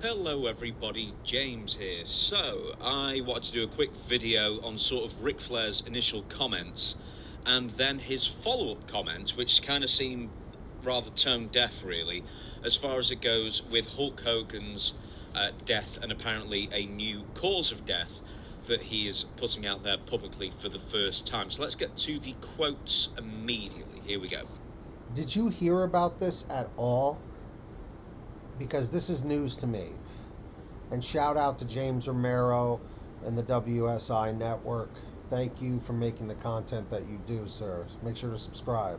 Hello everybody, James here. So, I wanted to do a quick video on sort of Ric Flair's initial comments and then his follow-up comments, which kind of seem rather tone-deaf really, as far as it goes with Hulk Hogan's death and apparently a new cause of death that he is putting out there publicly for the first time. So let's get to the quotes immediately. Here we go. Did you hear about this at all? Because this is news to me. And shout out to James Romero and the WSI network. Thank you for making the content that you do, sir. Make sure to subscribe.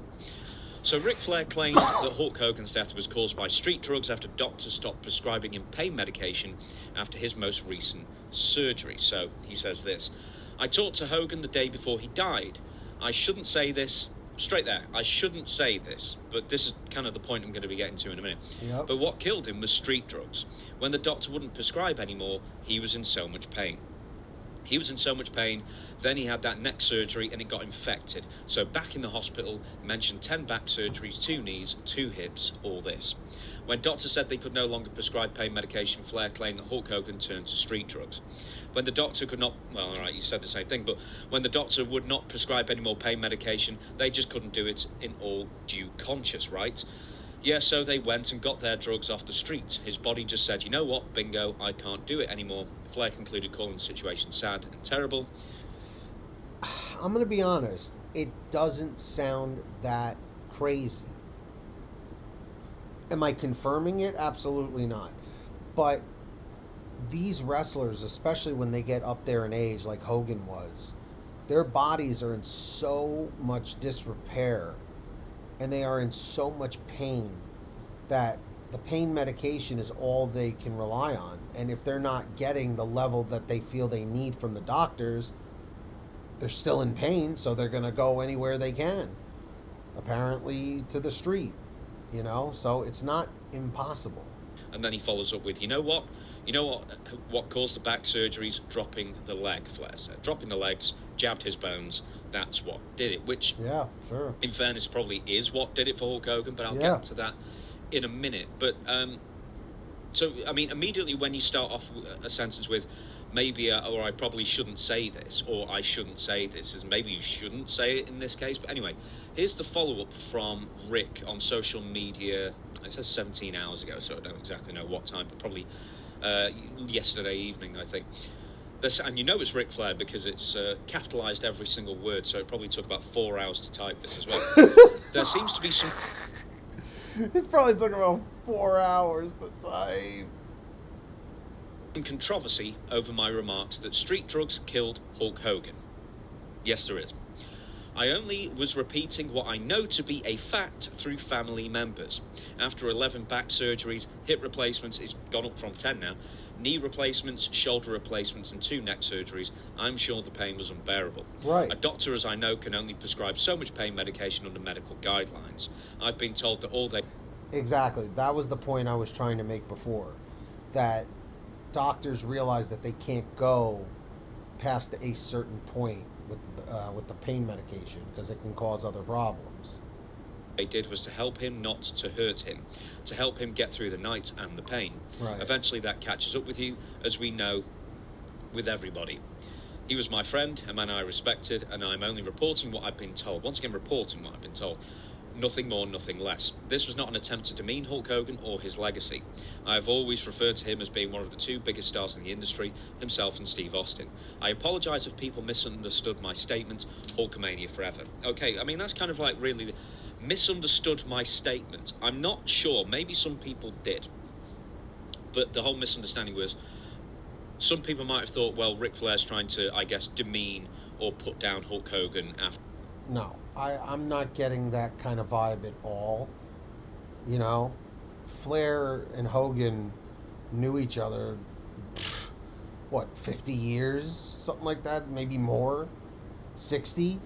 So Ric Flair claimed that Hulk Hogan's death was caused by street drugs after doctors stopped prescribing him pain medication after his most recent surgery. So he says this: "I talked to Hogan the day before he died. I shouldn't say this." Straight there, I shouldn't say this, but this is kind of the point I'm going to be getting to in a minute. Yep. But what killed him was street drugs. When the doctor wouldn't prescribe anymore, he was in so much pain. He was in so much pain, then he had that neck surgery and it got infected. So back in the hospital, mentioned 10 back surgeries, 2 knees, 2 hips, all this. When doctors said they could no longer prescribe pain medication, Flair claimed that Hulk Hogan turned to street drugs. When the doctor could not, well, all right, you said the same thing, but when the doctor would not prescribe any more pain medication, they just couldn't do it in all due conscience, right? Yeah, so they went and got their drugs off the street. His body just said, you know what, bingo, I can't do it anymore. Flair concluded, calling the situation sad and terrible. I'm going to be honest. It doesn't sound that crazy. Am I confirming it? Absolutely not. But these wrestlers, especially when they get up there in age like Hogan was, their bodies are in so much disrepair and they are in so much pain that the pain medication is all they can rely on. And if they're not getting the level that they feel they need from the doctors, they're still in pain, so they're going to go anywhere they can. Apparently to the street, you know? So it's not impossible. And then he follows up with, you know what? You know what caused the back surgeries? Dropping the leg, Flair said. Dropping the legs, jabbed his bones, that's what did it. Which, yeah, sure, in fairness, probably is what did it for Hulk Hogan, but I'll get to that in a minute. But, so, I mean, immediately when you start off a sentence with, maybe, or I probably shouldn't say this, or I shouldn't say this, is maybe you shouldn't say it in this case. But anyway, here's the follow-up from Rick on social media. It says 17 hours ago, so I don't exactly know what time, but probably yesterday evening, I think. And you know it's Ric Flair because it's capitalized every single word, so it probably took about 4 hours to type this as well. There seems to be some... It probably took about 4 hours to type. Controversy over my remarks that street drugs killed Hulk Hogan. Yes, there is. I only was repeating what I know to be a fact through family members. After 11 back surgeries, hip replacements, it's gone up from 10 now, knee replacements, shoulder replacements, and 2 neck surgeries, I'm sure the pain was unbearable. Right. A doctor, as I know, can only prescribe so much pain medication under medical guidelines. I've been told that all they... Exactly. That was the point I was trying to make before. That doctors realize that they can't go past a certain point with the pain medication because it can cause other problems. They did was to help him, not to hurt him, to help him get through the night and the pain. Right. Eventually that catches up with you, as we know, with everybody. He was my friend, a man I respected, and I'm only reporting what I've been told. Once again, reporting what I've been told. Nothing more, nothing less. This was not an attempt to demean Hulk Hogan or his legacy. I have always referred to him as being one of the 2 biggest stars in the industry, himself and Steve Austin. I apologize if people misunderstood my statement, Hulkamania forever. Okay, I mean, that's kind of like really misunderstood my statement. I'm not sure, maybe some people did. But the whole misunderstanding was, some people might have thought, well, Ric Flair's trying to, I guess, demean or put down Hulk Hogan after... No, I'm not getting that kind of vibe at all. You know, Flair and Hogan knew each other, what, 50 years? Something like that, maybe more? 60?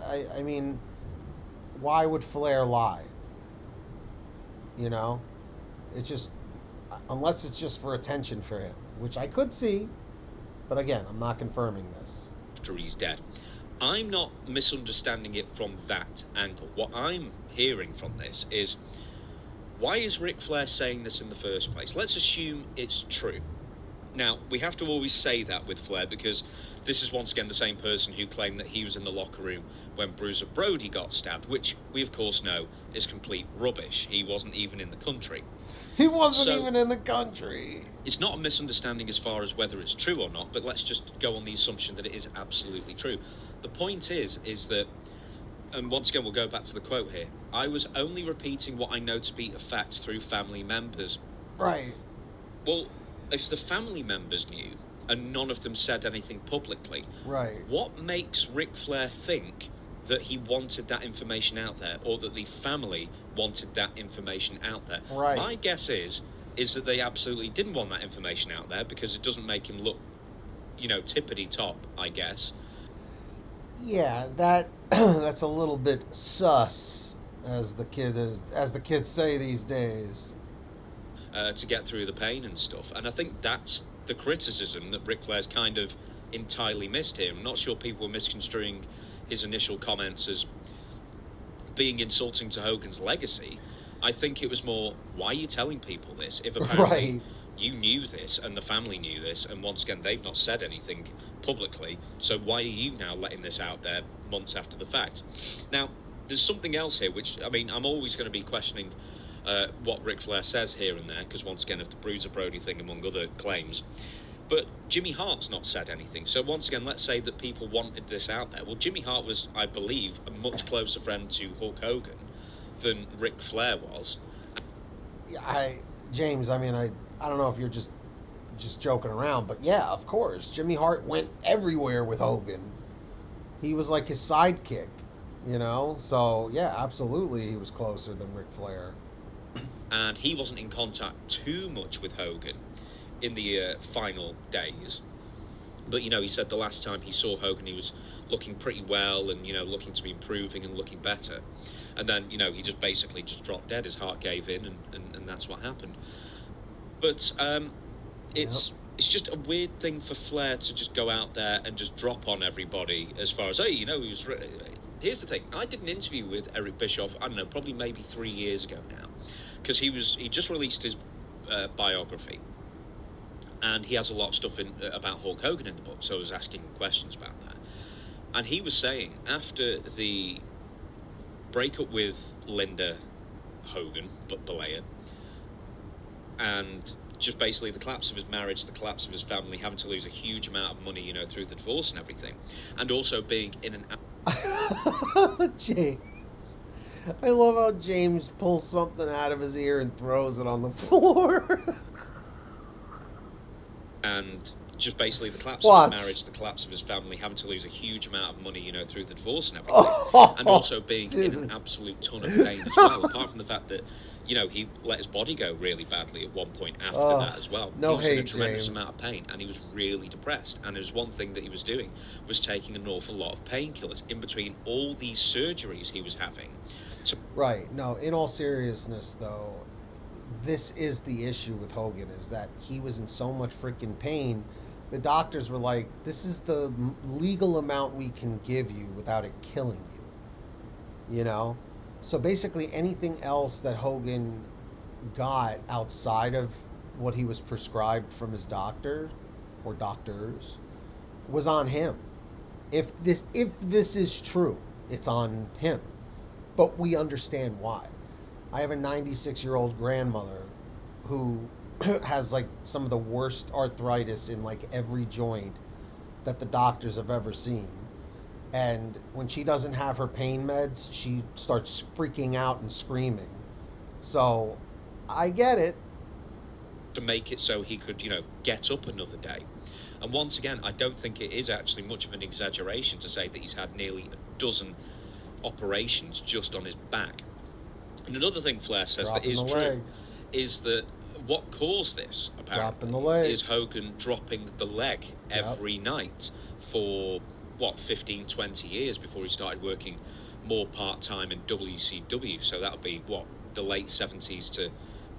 I mean, why would Flair lie? You know? It's just, unless it's just for attention for him, which I could see, but again, I'm not confirming this. After he's dead. I'm not misunderstanding it from that angle. What I'm hearing from this is why is Ric Flair saying this in the first place? Let's assume it's true. Now, we have to always say that with Flair, because this is once again the same person who claimed that he was in the locker room when Bruiser Brody got stabbed, which we of course know is complete rubbish. He wasn't even in the country. He wasn't even in the country. It's not a misunderstanding as far as whether it's true or not, but let's just go on the assumption that it is absolutely true. The point is that, and once again we'll go back to the quote here, I was only repeating what I know to be a fact through family members. Right. Well, if the family members knew and none of them said anything publicly, right, what makes Ric Flair think that he wanted that information out there, or that the family wanted that information out there? Right. My guess is that they absolutely didn't want that information out there, because it doesn't make him look, tippity top, I guess. Yeah, that's a little bit sus, as the kids say these days. To get through the pain and stuff. And I think that's the criticism that Ric Flair's kind of entirely missed here. I'm not sure people were misconstruing his initial comments as being insulting to Hogan's legacy. I think it was more, why are you telling people this if apparently you knew this and the family knew this, and once again they've not said anything publicly, so why are you now letting this out there months after the fact? Now, there's something else here, which, I'm always going to be questioning what Ric Flair says here and there, because once again of the Bruiser Brody thing among other claims. But Jimmy Hart's not said anything. So once again, let's say that people wanted this out there. Well, Jimmy Hart was, I believe, a much closer friend to Hulk Hogan than Ric Flair was. James, I don't know if you're just joking around, but yeah, of course, Jimmy Hart went everywhere with Hogan. He was like his sidekick, So yeah, absolutely, he was closer than Ric Flair. And he wasn't in contact too much with Hogan in the final days. But, he said the last time he saw Hogan, he was looking pretty well and, looking to be improving and looking better. And then, he just basically just dropped dead. His heart gave in, and that's what happened. But it's just a weird thing for Flair to just go out there and just drop on everybody as far as, hey, he was... Here's the thing. I did an interview with Eric Bischoff, I don't know, probably maybe 3 years ago now, because he just released his biography, and he has a lot of stuff about Hulk Hogan in the book, so I was asking questions about that. And he was saying, after the breakup with Linda Hogan, but Belair, and just basically the collapse of his marriage, the collapse of his family, having to lose a huge amount of money, through the divorce and everything, and also being in an... James. I love how James pulls something out of his ear and throws it on the floor. And just basically the collapse of his marriage, the collapse of his family, having to lose a huge amount of money, through the divorce and everything. And also being in an absolute ton of pain as well, apart from the fact that, he let his body go really badly at one point after that as well. No, he was in a tremendous amount of pain, and he was really depressed. And there's one thing that he was doing was taking an awful lot of painkillers in between all these surgeries he was having. Right. No, in all seriousness, though, this is the issue with Hogan, is that he was in so much freaking pain. The doctors were like, this is the legal amount we can give you without it killing you. So basically anything else that Hogan got outside of what he was prescribed from his doctor or doctors was on him. If this is true, it's on him. But we understand why. I have a 96-year-old grandmother who has like some of the worst arthritis in like every joint that the doctors have ever seen. And when she doesn't have her pain meds, she starts freaking out and screaming. So I get it. To make it so he could, get up another day. And once again, I don't think it is actually much of an exaggeration to say that he's had nearly a dozen operations just on his back. And another thing Flair says that is true is that what caused this, apparently, is Hogan dropping the leg every night for, 15, 20 years before he started working more part-time in WCW. So that would be, the late 70s to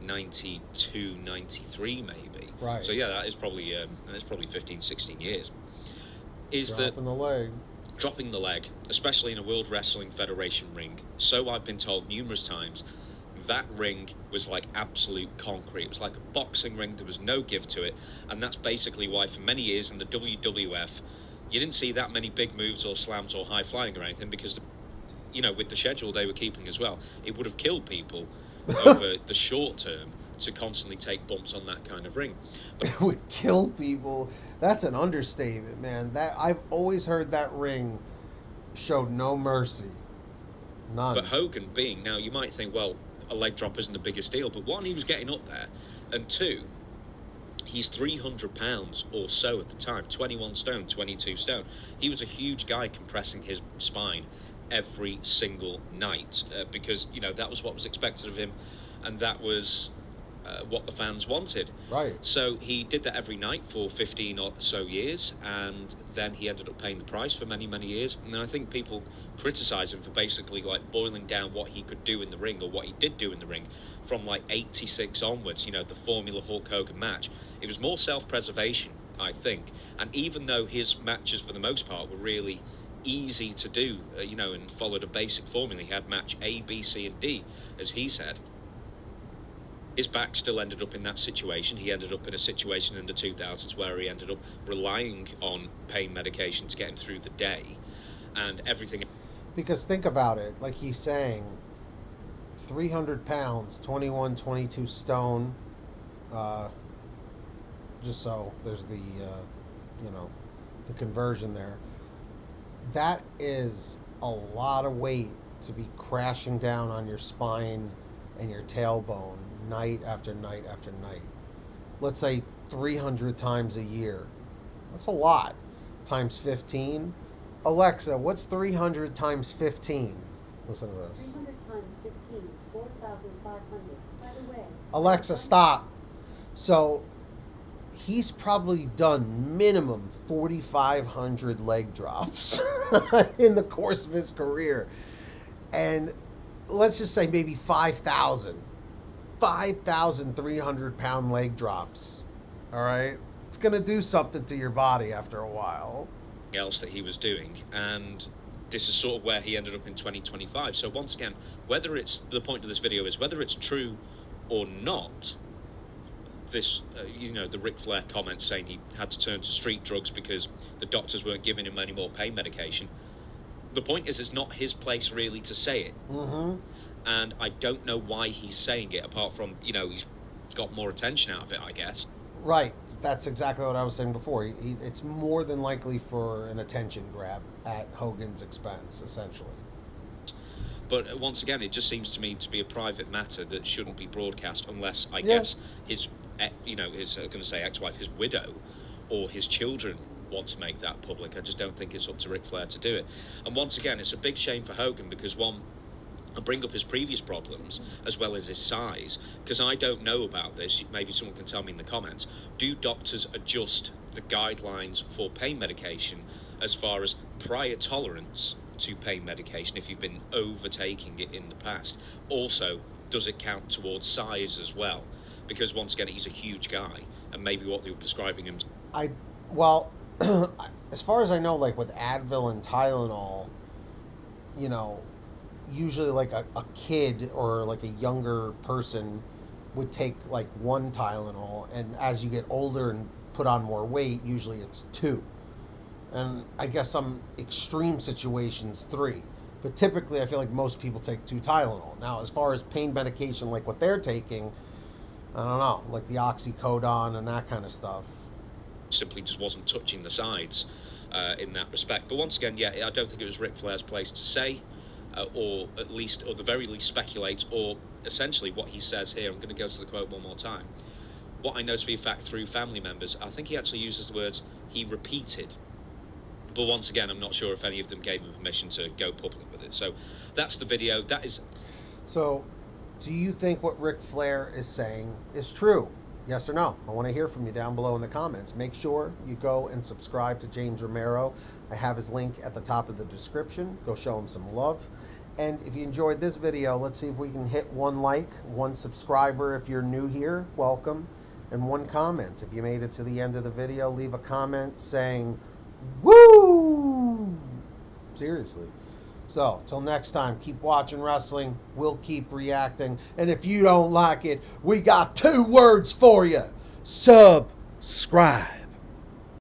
92, 93 maybe. Right. So yeah, that is probably 15, 16 years. Dropping the leg, especially in a World Wrestling Federation ring, so I've been told numerous times, That ring was like absolute concrete. It was like a boxing ring. There was no give to it. And that's basically why for many years in the WWF, you didn't see that many big moves or slams or high flying or anything, because, with the schedule they were keeping as well, it would have killed people over the short term to constantly take bumps on that kind of ring. But it would kill people. That's an understatement, man. That I've always heard that ring showed no mercy. None. But Hogan being, now you might think, well, a leg drop isn't the biggest deal, but one, he was getting up there, and two, he's 300 pounds or so at the time, 21 stone, 22 stone. He was a huge guy compressing his spine every single night, because, that was what was expected of him, and that was what the fans wanted. Right. So he did that every night for 15 or so years, and then he ended up paying the price for many, many years. And I think people criticize him for basically like boiling down what he could do in the ring, or what he did do in the ring, from like 86 onwards, the Formula Hulk Hogan match. It was more self-preservation, I think. And even though his matches for the most part were really easy to do, and followed a basic formula, he had match A, B, C, and D, as he said, his back still ended up in that situation. He ended up in a situation in the 2000s where he ended up relying on pain medication to get him through the day, and everything. Because think about it, like he's saying, 300 pounds, 21, 22 stone, just so there's the, the conversion there. That is a lot of weight to be crashing down on your spine and your tailbone night after night after night. Let's say 300 times a year. That's a lot. Times 15. Alexa, what's 300 times 15? Listen to this. 300 times 15 is 4,500. By the way, Alexa, stop. So he's probably done minimum 4,500 leg drops in the course of his career. And let's just say maybe 5,300 pound leg drops. All right. It's going to do something to your body after a while. Else that he was doing, and this is sort of where he ended up in 2025. So once again, whether it's, the point of this video is whether it's true or not, this, the Ric Flair comment saying he had to turn to street drugs because the doctors weren't giving him any more pain medication. The point is, it's not his place really to say it. Mm-hmm. And I don't know why he's saying it, apart from, he's got more attention out of it, I guess. Right. That's exactly what I was saying before. It's more than likely for an attention grab at Hogan's expense, essentially. But once again, it just seems to me to be a private matter that shouldn't be broadcast unless, I guess, his, his, I'm going to say ex-wife, his widow, or his children want to make that public. I just don't think it's up to Ric Flair to do it. And once again, it's a big shame for Hogan because, one, I bring up his previous problems as well as his size, because I don't know about this. Maybe someone can tell me in the comments. Do doctors adjust the guidelines for pain medication as far as prior tolerance to pain medication if you've been overtaking it in the past? Also, does it count towards size as well? Because once again, he's a huge guy, and maybe what they were prescribing him. Well, as far as I know, like with Advil and Tylenol, usually like a kid or like a younger person would take like one Tylenol, and as you get older and put on more weight, usually it's 2. And I guess some extreme situations 3. But typically I feel like most people take 2 Tylenol. Now, as far as pain medication, like what they're taking, I don't know, like the oxycodone and that kind of stuff. Simply just wasn't touching the sides in that respect. But once again, I don't think it was Ric Flair's place to say, or at least, or the very least speculate, or essentially what he says here. I'm going to go to the quote one more time. What I know to be a fact through family members, I think he actually uses the words he repeated. But once again, I'm not sure if any of them gave him permission to go public with it. So that's the video. That is. So, do you think what Ric Flair is saying is true? Yes or no? I want to hear from you down below in the comments. Make sure you go and subscribe to James Romero. I have his link at the top of the description. Go show him some love. And if you enjoyed this video, let's see if we can hit 1 like, 1 subscriber if you're new here, welcome, and 1 comment. If you made it to the end of the video, leave a comment saying, woo! Seriously. So, till next time, keep watching wrestling. We'll keep reacting. And if you don't like it, we got 2 words for you. Subscribe.